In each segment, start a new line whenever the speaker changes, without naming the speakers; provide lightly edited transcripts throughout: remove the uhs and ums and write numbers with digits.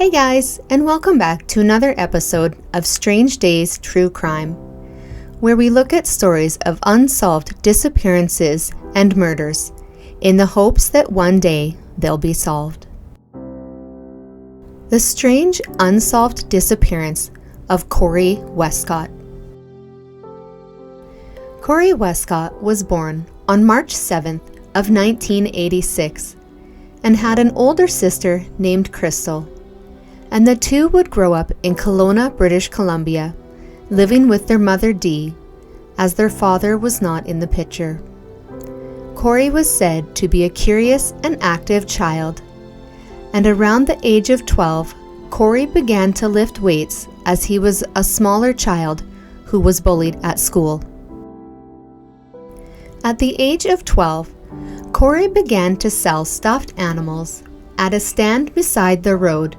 Hey guys, and welcome back to another episode of Strange Days True Crime, where we look at stories of unsolved disappearances and murders in the hopes that one day they'll be solved. The strange unsolved disappearance of Cory Westcott. Cory Westcott was born on March 7th of 1986 and had an older sister named Crystal, and the two would grow up in Kelowna, British Columbia, living with their mother Dee, as their father was not in the picture. Cory was said to be a curious and active child, and around the age of 12, Cory began to lift weights as he was a smaller child who was bullied at school. At the age of 12, Cory began to sell stuffed animals at a stand beside the road,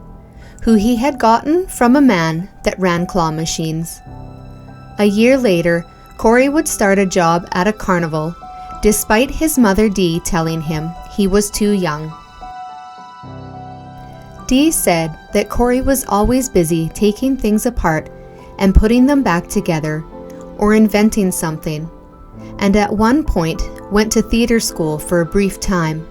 who he had gotten from a man that ran claw machines. A year later, Cory would start a job at a carnival, despite his mother Dee telling him he was too young. Dee said that Cory was always busy taking things apart and putting them back together, or inventing something, and at one point went to theater school for a brief time.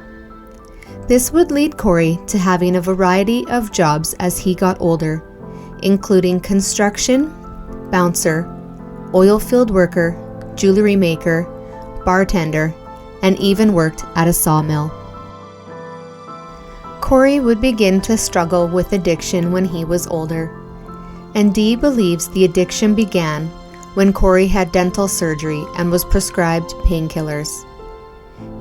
This would lead Cory to having a variety of jobs as he got older, including construction, bouncer, oil field worker, jewelry maker, bartender, and even worked at a sawmill. Cory would begin to struggle with addiction when he was older, and Dee believes the addiction began when Cory had dental surgery and was prescribed painkillers.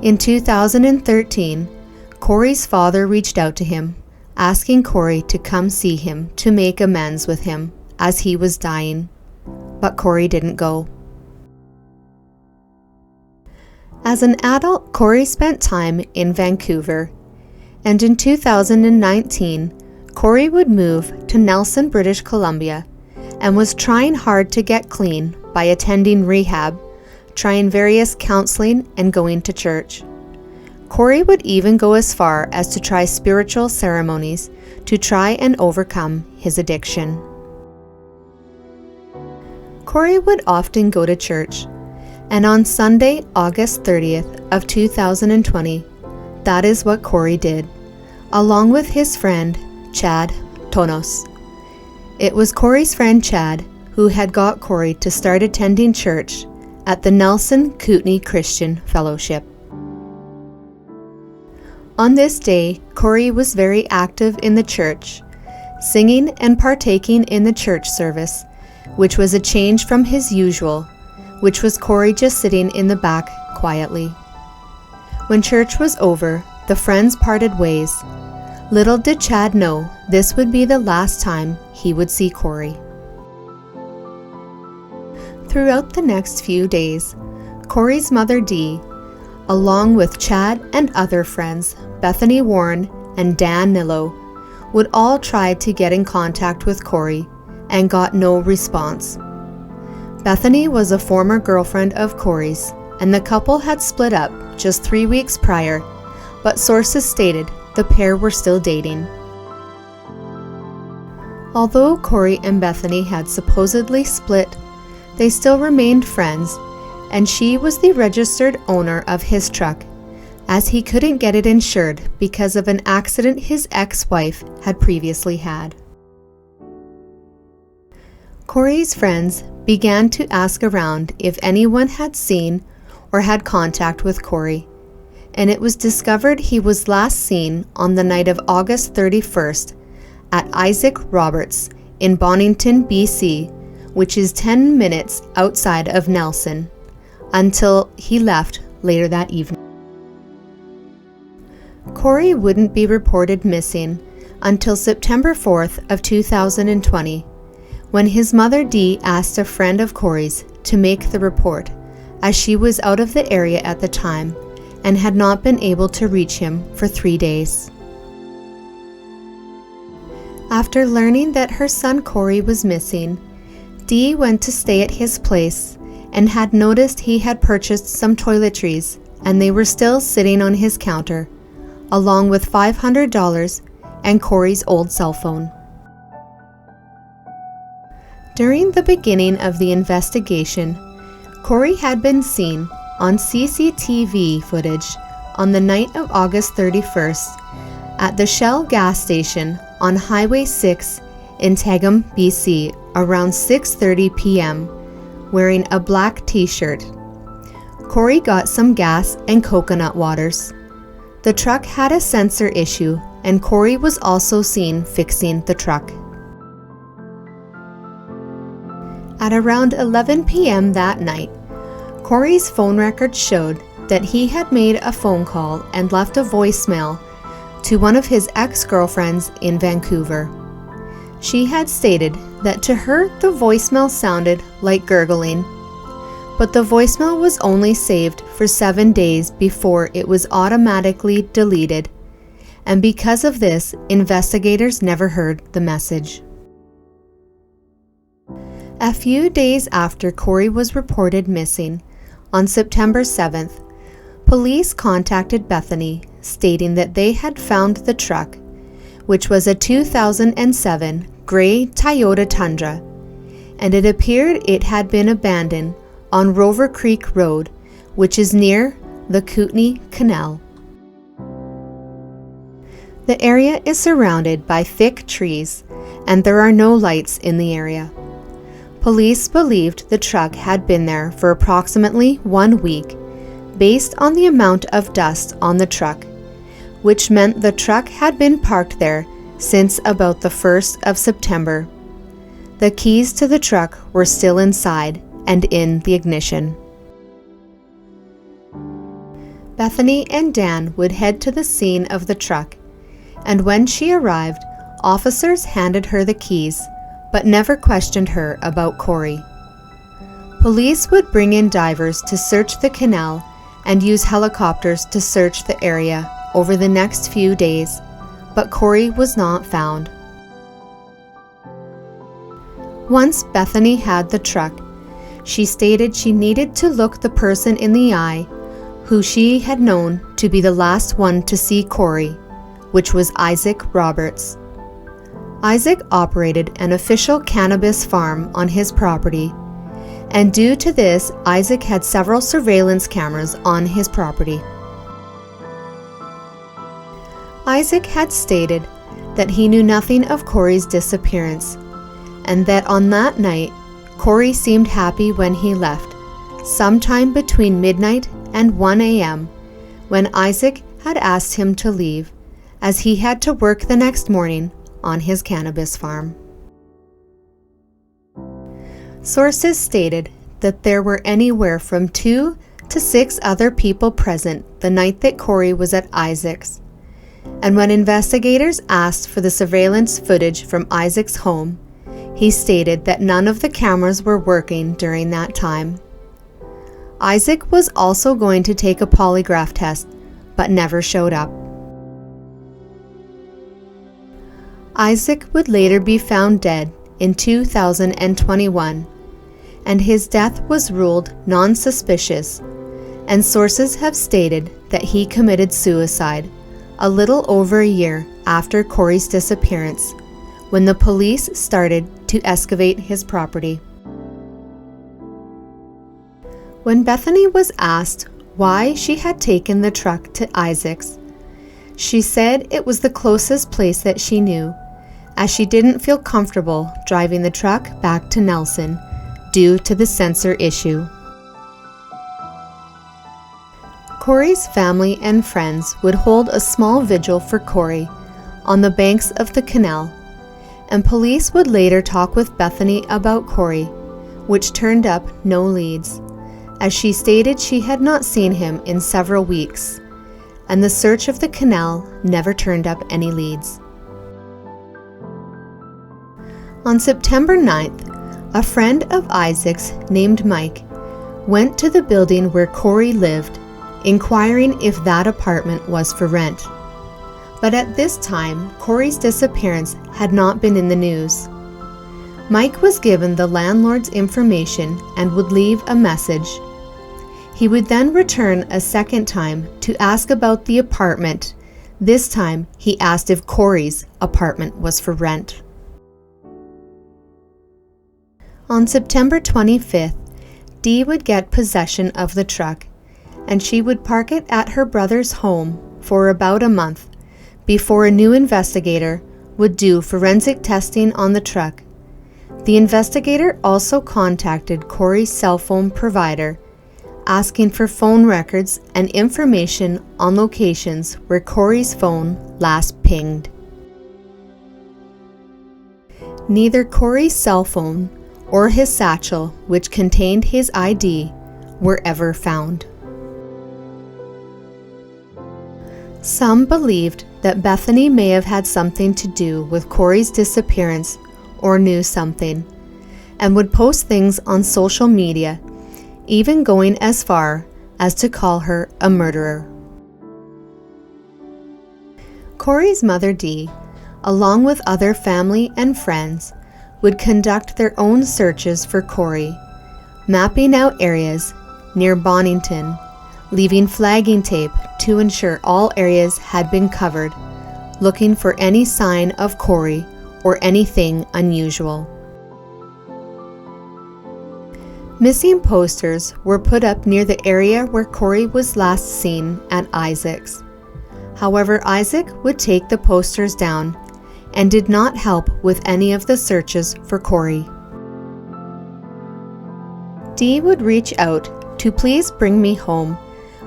In 2013, Cory's father reached out to him, asking Cory to come see him to make amends with him as he was dying, but Cory didn't go. As an adult, Cory spent time in Vancouver, and in 2019, Cory would move to Nelson, British Columbia, and was trying hard to get clean by attending rehab, trying various counseling, and going to church. Cory would even go as far as to try spiritual ceremonies to try and overcome his addiction. Cory would often go to church, and on Sunday, August 30th of 2020, that is what Cory did, along with his friend, Chad Tonos. It was Cory's friend Chad who had got Cory to start attending church at the Nelson Kootenai Christian Fellowship. On this day, Cory was very active in the church, singing and partaking in the church service, which was a change from his usual, which was Cory just sitting in the back quietly. When church was over, the friends parted ways. Little did Chad know this would be the last time he would see Cory. Throughout the next few days, Cory's mother Dee, along with Chad and other friends, Bethany Warren and Dan Nillo, would all try to get in contact with Cory and got no response. Bethany was a former girlfriend of Cory's, and the couple had split up just 3 weeks prior, but sources stated the pair were still dating. Although Cory and Bethany had supposedly split, they still remained friends, and she was the registered owner of his truck, as he couldn't get it insured because of an accident his ex-wife had previously had. Cory's friends began to ask around if anyone had seen or had contact with Cory, and it was discovered he was last seen on the night of August 31st at Isaac Roberts in Bonington, BC, which is 10 minutes outside of Nelson, until he left later that evening. Cory wouldn't be reported missing until September 4th of 2020, when his mother Dee asked a friend of Cory's to make the report, as she was out of the area at the time and had not been able to reach him for 3 days. After learning that her son Cory was missing, Dee went to stay at his place and had noticed he had purchased some toiletries and they were still sitting on his counter, along with $500 and Cory's old cell phone. During the beginning of the investigation, Cory had been seen on CCTV footage on the night of August 31st at the Shell gas station on Highway 6 in Tegum, BC, around 6:30 p.m., wearing a black t-shirt. Cory got some gas and coconut waters. The truck had a sensor issue, and Cory was also seen fixing the truck. At around 11 p.m. that night, Cory's phone records showed that he had made a phone call and left a voicemail to one of his ex-girlfriends in Vancouver. She had stated that to her the voicemail sounded like gurgling, but the voicemail was only saved for 7 days before it was automatically deleted, and because of this, investigators never heard the message. A few days after Cory was reported missing, on September 7th, police contacted Bethany stating that they had found the truck, which was a 2007 gray Toyota Tundra, and it appeared it had been abandoned on Rover Creek Road, which is near the Kootenay Canal. The area is surrounded by thick trees, and there are no lights in the area. Police believed the truck had been there for approximately 1 week, based on the amount of dust on the truck, which meant the truck had been parked there since about the 1st of September. The keys to the truck were still inside and in the ignition. Bethany and Dan would head to the scene of the truck, and when she arrived, officers handed her the keys, but never questioned her about Cory. Police would bring in divers to search the canal and use helicopters to search the area over the next few days, but Cory was not found. Once Bethany had the truck, she stated she needed to look the person in the eye who she had known to be the last one to see Cory, which was Isaac Roberts. Isaac operated an official cannabis farm on his property, and due to this, Isaac had several surveillance cameras on his property. Isaac had stated that he knew nothing of Cory's disappearance, and that on that night, Cory seemed happy when he left, sometime between midnight and 1 a.m., when Isaac had asked him to leave, as he had to work the next morning on his cannabis farm. Sources stated that there were anywhere from 2 to 6 other people present the night that Cory was at Isaac's, and when investigators asked for the surveillance footage from Isaac's home, he stated that none of the cameras were working during that time. Isaac was also going to take a polygraph test, but never showed up. Isaac would later be found dead in 2021, and his death was ruled non-suspicious, and sources have stated that he committed suicide a little over a year after Cory's disappearance, when the police started to excavate his property. When Bethany was asked why she had taken the truck to Isaac's, she said it was the closest place that she knew, as she didn't feel comfortable driving the truck back to Nelson due to the sensor issue. Cory's family and friends would hold a small vigil for Cory on the banks of the canal, and police would later talk with Bethany about Cory, which turned up no leads, as she stated she had not seen him in several weeks, and the search of the canal never turned up any leads. On September 9th, a friend of Isaac's named Mike went to the building where Cory lived, inquiring if that apartment was for rent. But at this time, Cory's disappearance had not been in the news. Mike was given the landlord's information and would leave a message. He would then return a second time to ask about the apartment. This time, he asked if Cory's apartment was for rent. On September 25th, Dee would get possession of the truck, and she would park it at her brother's home for about a month before a new investigator would do forensic testing on the truck. The investigator also contacted Cory's cell phone provider, asking for phone records and information on locations where Cory's phone last pinged. Neither Cory's cell phone or his satchel, which contained his ID, were ever found. Some believed that Bethany may have had something to do with Cory's disappearance or knew something, and would post things on social media, even going as far as to call her a murderer. Cory's mother Dee, along with other family and friends, would conduct their own searches for Cory, mapping out areas near Bonington, leaving flagging tape to ensure all areas had been covered, looking for any sign of Cory or anything unusual. Missing posters were put up near the area where Cory was last seen at Isaac's. However, Isaac would take the posters down and did not help with any of the searches for Cory. Dee would reach out to Please Bring Me Home,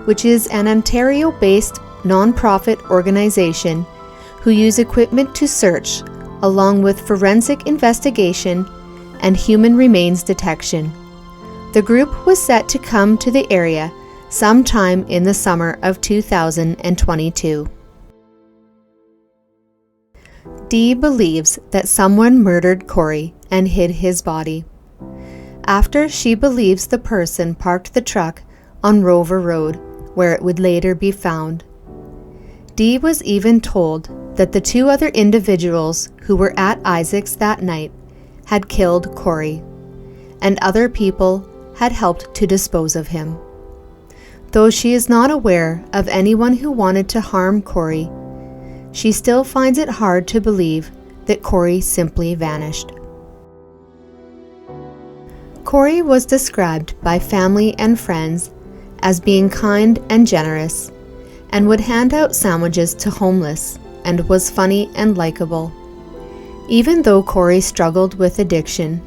which is an Ontario-based non-profit organization who use equipment to search, along with forensic investigation and human remains detection. The group was set to come to the area sometime in the summer of 2022. Dee believes that someone murdered Cory and hid his body. After, she believes the person parked the truck on Rover Road, where it would later be found. Dee was even told that the two other individuals who were at Isaac's that night had killed Cory, and other people had helped to dispose of him. Though she is not aware of anyone who wanted to harm Cory, she still finds it hard to believe that Cory simply vanished. Cory was described by family and friends as being kind and generous, and would hand out sandwiches to homeless, and was funny and likable. Even though Cory struggled with addiction,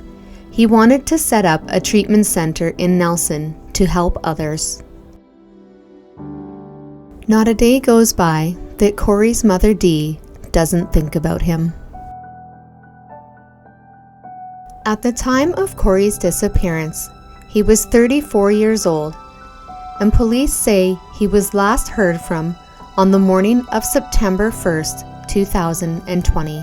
he wanted to set up a treatment center in Nelson to help others. Not a day goes by that Cory's mother Dee doesn't think about him. At the time of Cory's disappearance, he was 34 years old, and police say he was last heard from on the morning of September 1st, 2020.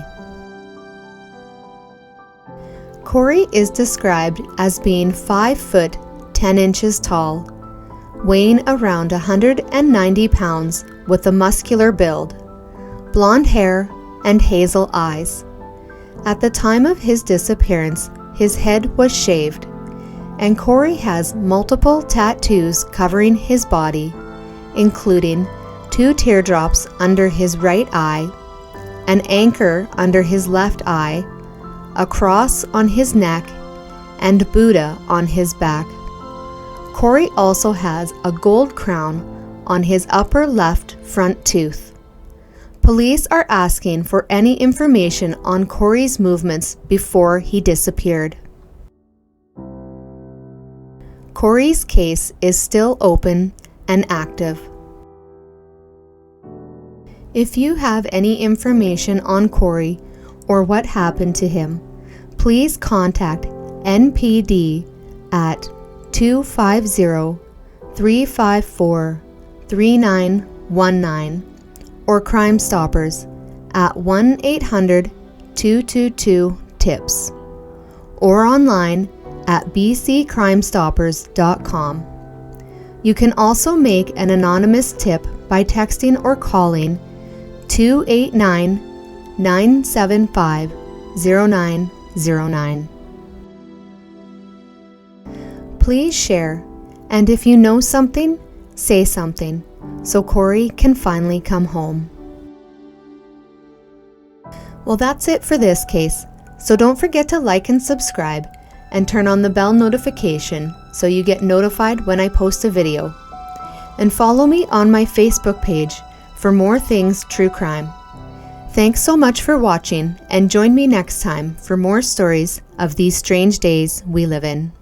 Cory is described as being 5 foot 10 inches tall, weighing around 190 pounds with a muscular build, blonde hair, and hazel eyes. At the time of his disappearance, his head was shaved, and Cory has multiple tattoos covering his body, including 2 teardrops under his right eye, an anchor under his left eye, a cross on his neck, and Buddha on his back. Cory also has a gold crown on his upper left front tooth. Police are asking for any information on Cory's movements before he disappeared. Cory's case is still open and active. If you have any information on Cory or what happened to him, please contact NPD at 250-354-3919 or Crime Stoppers at 1-800-222-TIPS or online at bccrimestoppers.com. You can also make an anonymous tip by texting or calling 289-975-0909. Please share, and if you know something, say something, so Cory can finally come home. Well, that's it for this case, so don't forget to like and subscribe, and turn on the bell notification so you get notified when I post a video. And follow me on my Facebook page for more things true crime. Thanks so much for watching, and join me next time for more stories of these strange days we live in.